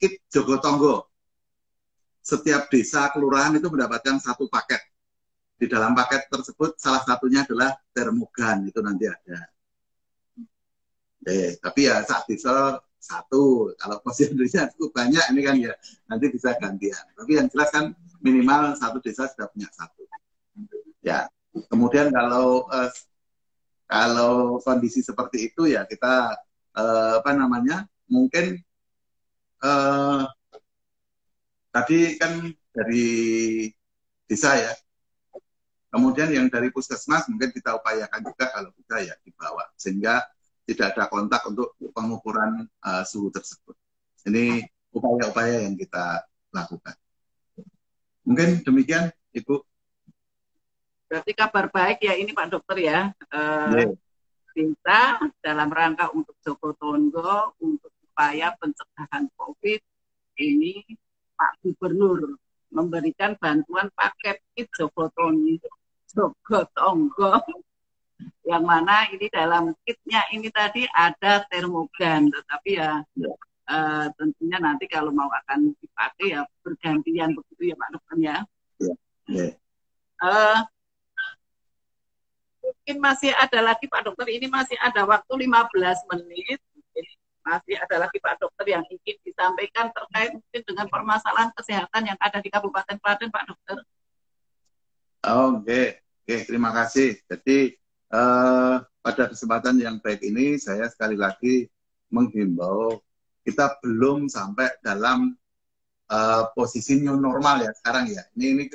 kit Jogo Tonggo. Setiap desa kelurahan itu mendapatkan satu paket. Di dalam paket tersebut salah satunya adalah termogan, itu nanti ada. Tapi ya saat desa satu, kalau posyandunya cukup banyak ini kan ya nanti bisa gantian. Tapi yang jelas kan minimal satu desa sudah punya satu. Ya, kemudian kalau kondisi seperti itu ya kita mungkin tadi kan dari desa ya. Kemudian yang dari puskesmas mungkin kita upayakan juga kalau bisa ya dibawa sehingga tidak ada kontak untuk pengukuran suhu tersebut. Ini upaya-upaya yang kita lakukan. Mungkin demikian, Ibu. Berarti kabar baik ya ini Pak Dokter ya. Kita dalam rangka untuk Jogo Tonggo, untuk upaya pencegahan COVID, ini Pak Gubernur memberikan bantuan paket kit Jogo Tonggo, yang mana ini dalam kitnya ini tadi ada termogan, tetapi ya tentunya nanti kalau mau akan dipakai ya bergantian begitu ya Pak Dokter ya. Mungkin masih ada lagi Pak Dokter, ini masih ada waktu 15 menit. Masih ada lagi Pak Dokter yang ingin disampaikan terkait mungkin dengan permasalahan kesehatan yang ada di Kabupaten Klaten Pak Dokter. Oke, terima kasih. Jadi pada kesempatan yang baik ini saya sekali lagi menghimbau kita belum sampai dalam posisi new normal ya sekarang ya. Ini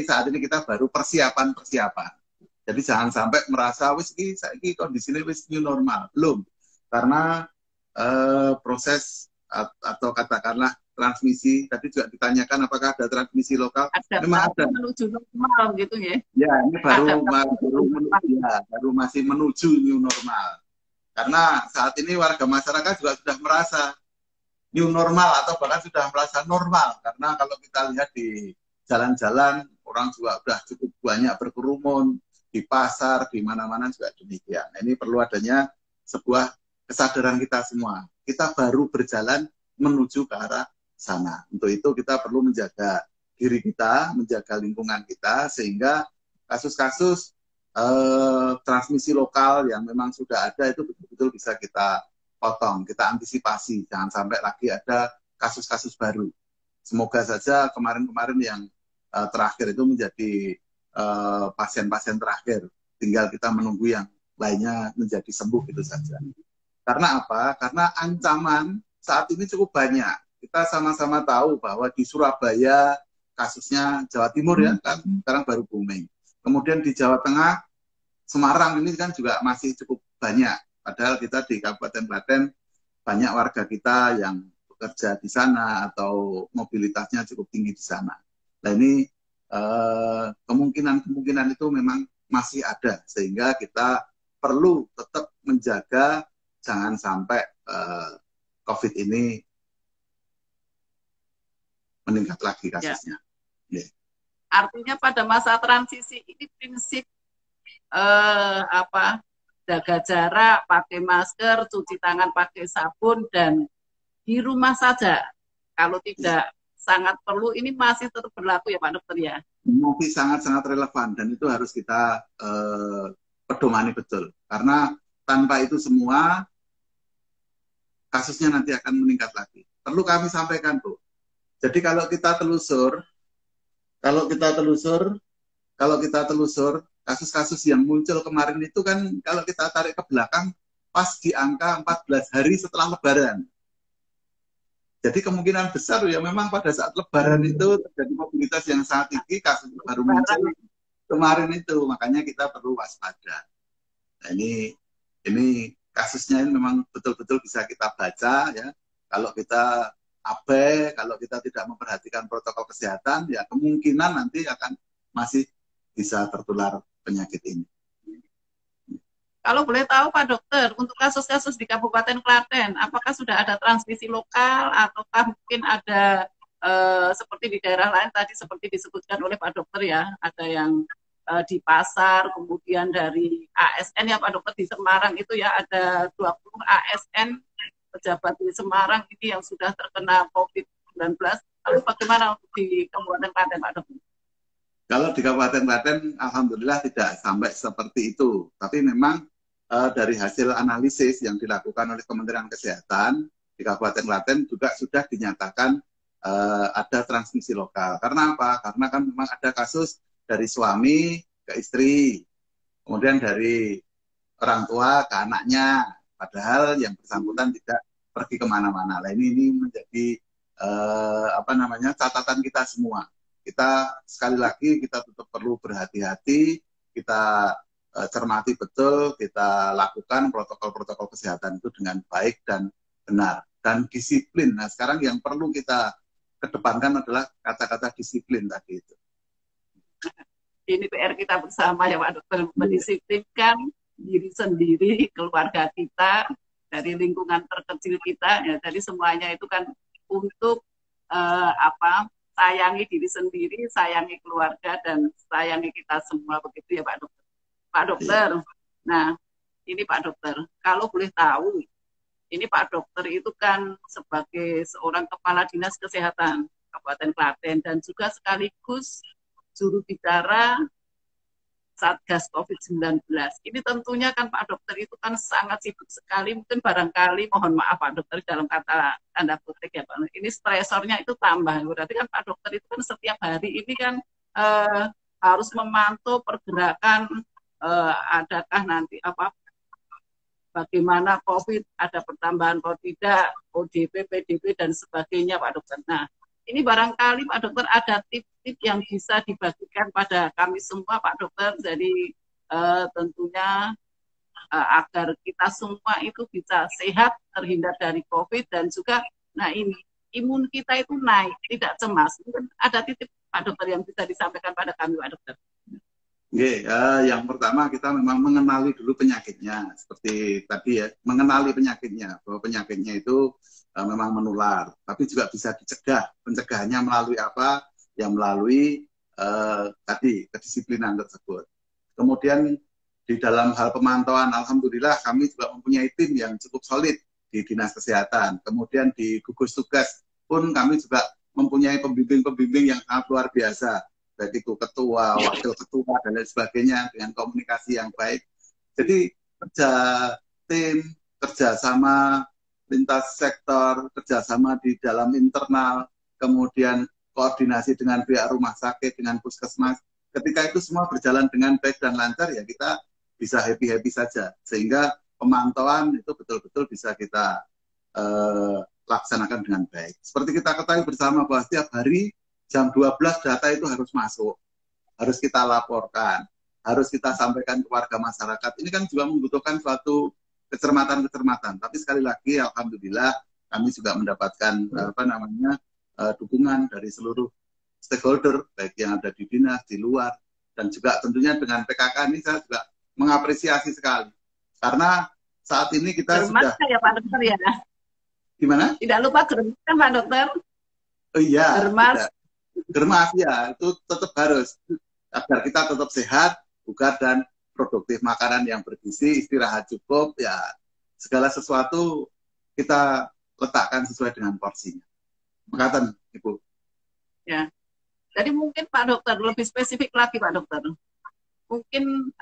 saat ini kita baru persiapan. Jadi jangan sampai merasa wis iki saiki kondisine wis new normal. Belum. Karena proses atau katakanlah transmisi tadi juga ditanyakan apakah ada transmisi lokal. Memang ada menuju normal gitu ya. Ya, ini baru masih menuju new normal. Karena saat ini warga masyarakat juga sudah merasa new normal atau bahkan sudah merasa normal. Karena kalau kita lihat di jalan-jalan, orang juga sudah cukup banyak berkerumun, di pasar, di mana-mana juga demikian. Nah, ini perlu adanya sebuah kesadaran kita semua. Kita baru berjalan menuju ke arah sana. Untuk itu kita perlu menjaga diri kita, menjaga lingkungan kita, sehingga kasus-kasus transmisi lokal yang memang sudah ada itu betul-betul bisa kita potong, kita antisipasi, jangan sampai lagi ada kasus-kasus baru. Semoga saja kemarin-kemarin yang terakhir itu menjadi pasien-pasien terakhir, tinggal kita menunggu yang lainnya menjadi sembuh itu saja. Karena apa? Karena ancaman saat ini cukup banyak. Kita sama-sama tahu bahwa di Surabaya kasusnya, Jawa Timur ya kan sekarang baru booming. Kemudian di Jawa Tengah, Semarang ini kan juga masih cukup banyak. Padahal kita di Kabupaten Klaten banyak warga kita yang bekerja di sana atau mobilitasnya cukup tinggi di sana. Nah ini kemungkinan itu memang masih ada, sehingga kita perlu tetap menjaga jangan sampai COVID ini meningkat lagi kasusnya. Ya. Artinya pada masa transisi ini prinsip jaga jarak, pakai masker, cuci tangan pakai sabun, dan di rumah saja. Kalau tidak sangat perlu, ini masih tetap berlaku ya Pak Dokter ya? Masih sangat-sangat relevan, dan itu harus kita pedomani betul. Karena tanpa itu semua, kasusnya nanti akan meningkat lagi. Perlu kami sampaikan, Bu. Jadi kalau kita telusur, kasus-kasus yang muncul kemarin itu kan kalau kita tarik ke belakang pas di angka 14 hari setelah Lebaran. Jadi kemungkinan besar ya memang pada saat Lebaran itu terjadi mobilitas yang sangat tinggi, kasus baru muncul kemarin itu, makanya kita perlu waspada. Nah ini kasusnya ini memang betul-betul bisa kita baca ya. Kalau kita abai, kalau kita tidak memperhatikan protokol kesehatan, ya kemungkinan nanti akan masih bisa tertular penyakit ini. Kalau boleh tahu Pak Dokter, untuk kasus-kasus di Kabupaten Klaten, apakah sudah ada transmisi lokal ataukah mungkin ada seperti di daerah lain tadi seperti disebutkan oleh Pak Dokter ya, ada yang di pasar, kemudian dari ASN ya Pak Dokter di Semarang itu ya ada 20 ASN pejabat di Semarang ini yang sudah terkena COVID-19. Lalu bagaimana di Kabupaten Klaten Pak Dokter? Kalau di Kabupaten Klaten, alhamdulillah tidak sampai seperti itu. Tapi memang dari hasil analisis yang dilakukan oleh Kementerian Kesehatan di Kabupaten Klaten juga sudah dinyatakan ada transmisi lokal. Karena apa? Karena kan memang ada kasus dari suami ke istri, kemudian dari orang tua ke anaknya, padahal yang bersangkutan tidak pergi kemana-mana. Nah ini menjadi catatan kita semua. Kita sekali lagi kita tetap perlu berhati-hati, kita cermati betul, kita lakukan protokol-protokol kesehatan itu dengan baik dan benar dan disiplin. Nah sekarang yang perlu kita kedepankan adalah kata-kata disiplin tadi itu. Ini PR kita bersama ya Pak Dokter, mendisiplinkan diri sendiri, keluarga kita, dari lingkungan terkecil kita, ya jadi semuanya itu kan untuk sayangi diri sendiri, sayangi keluarga, dan sayangi kita semua, begitu ya Pak Dokter. Pak Dokter, nah ini Pak Dokter, kalau boleh tahu, ini Pak Dokter itu kan sebagai seorang Kepala Dinas Kesehatan Kabupaten Klaten dan juga sekaligus juru bicara Satgas COVID-19. Ini tentunya kan Pak Dokter itu kan sangat sibuk sekali, mungkin barangkali mohon maaf Pak Dokter dalam kata tanda kutip ya Pak, ini stresornya itu tambah. Berarti kan Pak Dokter itu kan setiap hari ini kan harus memantau pergerakan adakah nanti bagaimana COVID, ada pertambahan atau tidak, ODP, PDP, dan sebagainya, Pak Dokter. Nah, ini barangkali Pak Dokter ada tip-tip yang bisa dibagikan pada kami semua, Pak Dokter. Jadi tentunya agar kita semua itu bisa sehat, terhindar dari COVID, dan juga, nah ini, imun kita itu naik, tidak cemas. Mungkin ada titip Pak Dokter yang bisa disampaikan pada kami, Pak Dokter. Oke, yang pertama kita memang mengenali dulu penyakitnya, seperti tadi ya, mengenali penyakitnya, bahwa penyakitnya itu memang menular, tapi juga bisa dicegah. Pencegahannya melalui apa? Yang melalui tadi kedisiplinan tersebut. Kemudian di dalam hal pemantauan, alhamdulillah kami juga mempunyai tim yang cukup solid di Dinas Kesehatan. Kemudian di gugus tugas pun kami juga mempunyai pembimbing-pembimbing yang sangat luar biasa. Baik itu ketua, wakil ketua, dan lain sebagainya dengan komunikasi yang baik. Jadi kerja tim, kerjasama lintas sektor, kerjasama di dalam internal, kemudian koordinasi dengan pihak rumah sakit, dengan puskesmas. Ketika itu semua berjalan dengan baik dan lancar, ya kita bisa happy-happy saja. Sehingga pemantauan itu betul-betul bisa kita laksanakan dengan baik. Seperti kita ketahui bersama bahwa setiap hari jam 12 data itu harus masuk, harus kita laporkan, harus kita sampaikan ke warga masyarakat. Ini kan juga membutuhkan suatu kecermatan-kecermatan. Tapi sekali lagi, alhamdulillah kami juga mendapatkan dukungan dari seluruh stakeholder, baik yang ada di dinas, di luar, dan juga tentunya dengan PKK ini saya juga mengapresiasi sekali. Karena saat ini kita Germas sudah... ya Pak Dokter ya? Gimana? Tidak lupa germas kan Pak Dokter? Oh iya. Germas. Germas ya, itu tetap harus agar kita tetap sehat, bugar dan produktif, makanan yang bergizi, istirahat cukup, ya segala sesuatu kita letakkan sesuai dengan porsinya. Makatan, Ibu. Ya, jadi mungkin Pak Dokter lebih spesifik lagi Pak Dokter, mungkin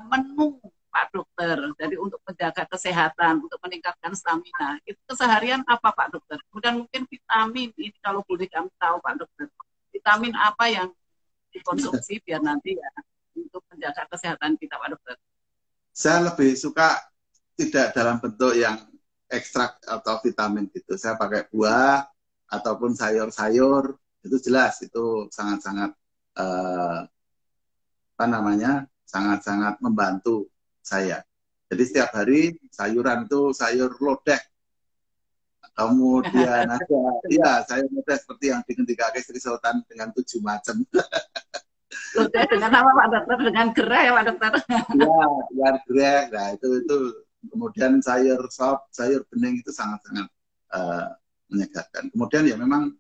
menu Pak Dokter, jadi untuk menjaga kesehatan, untuk meningkatkan stamina, itu keseharian apa Pak Dokter? Kemudian mungkin vitamin, ini kalau boleh kami tahu Pak Dokter, vitamin apa yang dikonsumsi biar nanti ya untuk menjaga kesehatan kita Pak Dokter? Saya lebih suka tidak dalam bentuk yang ekstrak atau vitamin gitu. Saya pakai buah ataupun sayur-sayur, itu jelas itu sangat-sangat sangat-sangat membantu saya. Jadi setiap hari sayuran itu sayur lodeh. Kemudian ada, ya sayur lodeh seperti yang dihentikan Sri Sultan dengan 7 macam. Lodeh dengan apa Pak Dokter? Dengan gerai ya Pak Dokter? Ya, dengan gerai. Nah itu. Kemudian sayur sop, sayur bening itu sangat-sangat menyegarkan. Kemudian ya memang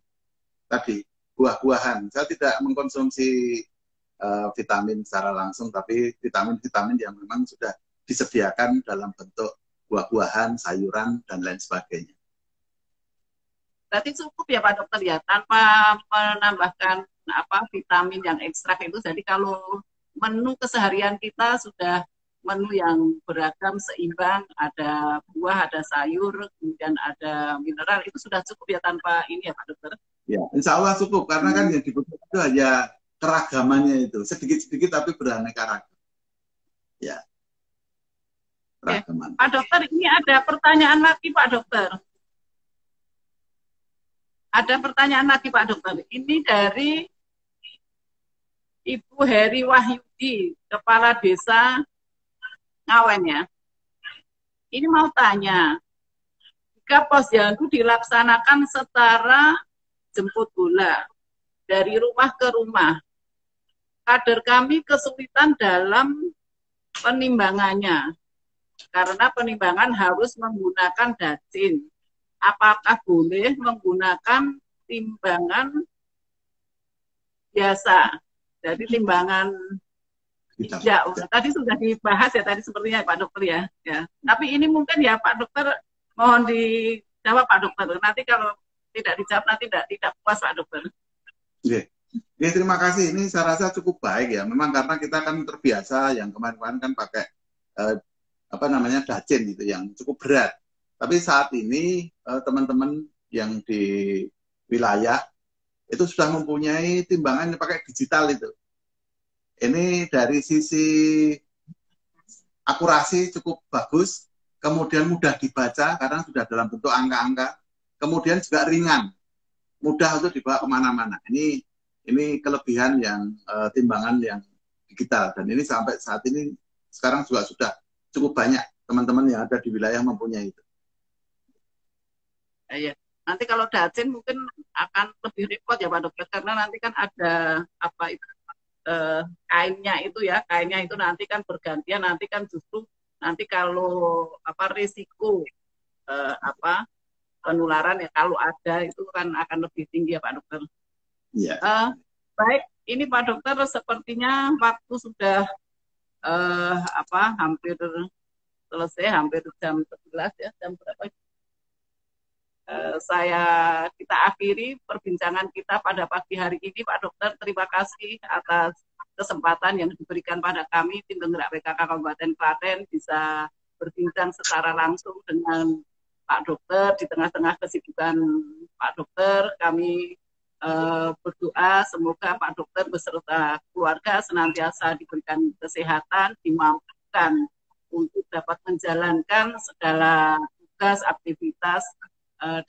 tadi buah-buahan. Saya tidak mengkonsumsi vitamin secara langsung, tapi vitamin-vitamin yang memang sudah disediakan dalam bentuk buah-buahan, sayuran, dan lain sebagainya. Berarti cukup ya Pak Dokter ya, tanpa menambahkan vitamin yang ekstrak itu. Jadi kalau menu keseharian kita sudah menu yang beragam, seimbang, ada buah, ada sayur, kemudian ada mineral, itu sudah cukup ya tanpa ini ya Pak Dokter? Ya, insya Allah cukup, karena kan yang dibutuhkan itu hanya keragamannya itu, sedikit-sedikit tapi beraneka ragam. Ya. Keragaman. Pak Dokter, ini ada pertanyaan lagi Pak Dokter. Ada pertanyaan lagi Pak Dokter. Ini dari Ibu Heri Wahyudi, Kepala Desa Ngawen ya. Ini mau tanya, jika posyandu dilaksanakan secara jemput bola dari rumah ke rumah, kader kami kesulitan dalam penimbangannya karena penimbangan harus menggunakan dacin. Apakah boleh menggunakan timbangan biasa? Jadi timbangan ya, tadi sudah dibahas ya tadi sepertinya Pak Dokter ya. Tapi ini mungkin ya Pak Dokter mohon dijawab Pak Dokter. Nanti kalau tidak dijawab nanti tidak puas Pak Dokter. Ya, terima kasih. Ini saya rasa cukup baik ya. Memang karena kita kan terbiasa yang kemarin-kemarin kan pakai dacin gitu yang cukup berat. Tapi saat ini teman-teman yang di wilayah itu sudah mempunyai timbangan yang pakai digital itu. Ini dari sisi akurasi cukup bagus, kemudian mudah dibaca karena sudah dalam bentuk angka-angka, kemudian juga ringan, mudah untuk dibawa kemana-mana. Ini kelebihan yang timbangan yang digital, dan ini sampai saat ini sekarang juga sudah cukup banyak teman-teman yang ada di wilayah mempunyai itu. Iya. Nanti kalau Dacin mungkin akan lebih repot ya Pak Dokter, karena nanti kan ada apa itu kainnya itu ya, kainnya itu nanti kan bergantian, nanti kan justru nanti kalau apa risiko penularan ya kalau ada itu kan akan lebih tinggi ya Pak Dokter. Iya. Baik, ini Pak Dokter sepertinya waktu sudah hampir selesai, hampir jam 11 ya, jam berapa? Kita akhiri perbincangan kita pada pagi hari ini, Pak Dokter. Terima kasih atas kesempatan yang diberikan pada kami tim penggerak PKK Kabupaten Klaten bisa berbincang secara langsung dengan Pak Dokter di tengah-tengah kesibukan Pak Dokter. Kami berdoa semoga Pak Dokter beserta keluarga senantiasa diberikan kesehatan, dimampukan untuk dapat menjalankan segala tugas, aktivitas,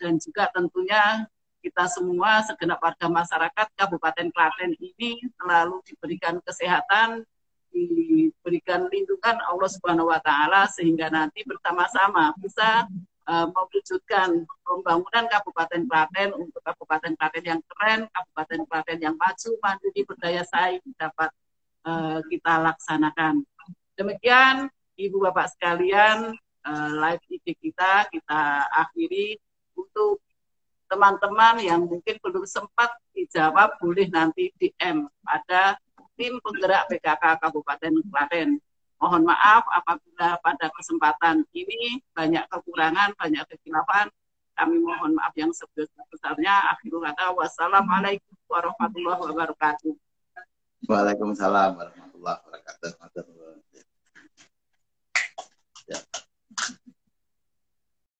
dan juga tentunya kita semua segenap warga masyarakat Kabupaten Klaten ini selalu diberikan kesehatan, diberikan lindungan Allah Subhanahu wa Ta'ala, sehingga nanti bersama-sama bisa mewujudkan pembangunan Kabupaten Klaten untuk Kabupaten Klaten yang keren, Kabupaten Klaten yang maju, mandiri, berdaya saing dapat kita laksanakan. Demikian Ibu Bapak sekalian, live IG kita akhiri. Untuk teman-teman yang mungkin belum sempat dijawab, boleh nanti DM pada tim penggerak PKK Kabupaten Klaten. Mohon maaf apabila pada kesempatan ini banyak kekurangan, banyak kekhilafan. Kami mohon maaf yang sebesar-besarnya. Akhirul kata, wassalamualaikum warahmatullahi wabarakatuh. Waalaikumsalam warahmatullahi wabarakatuh.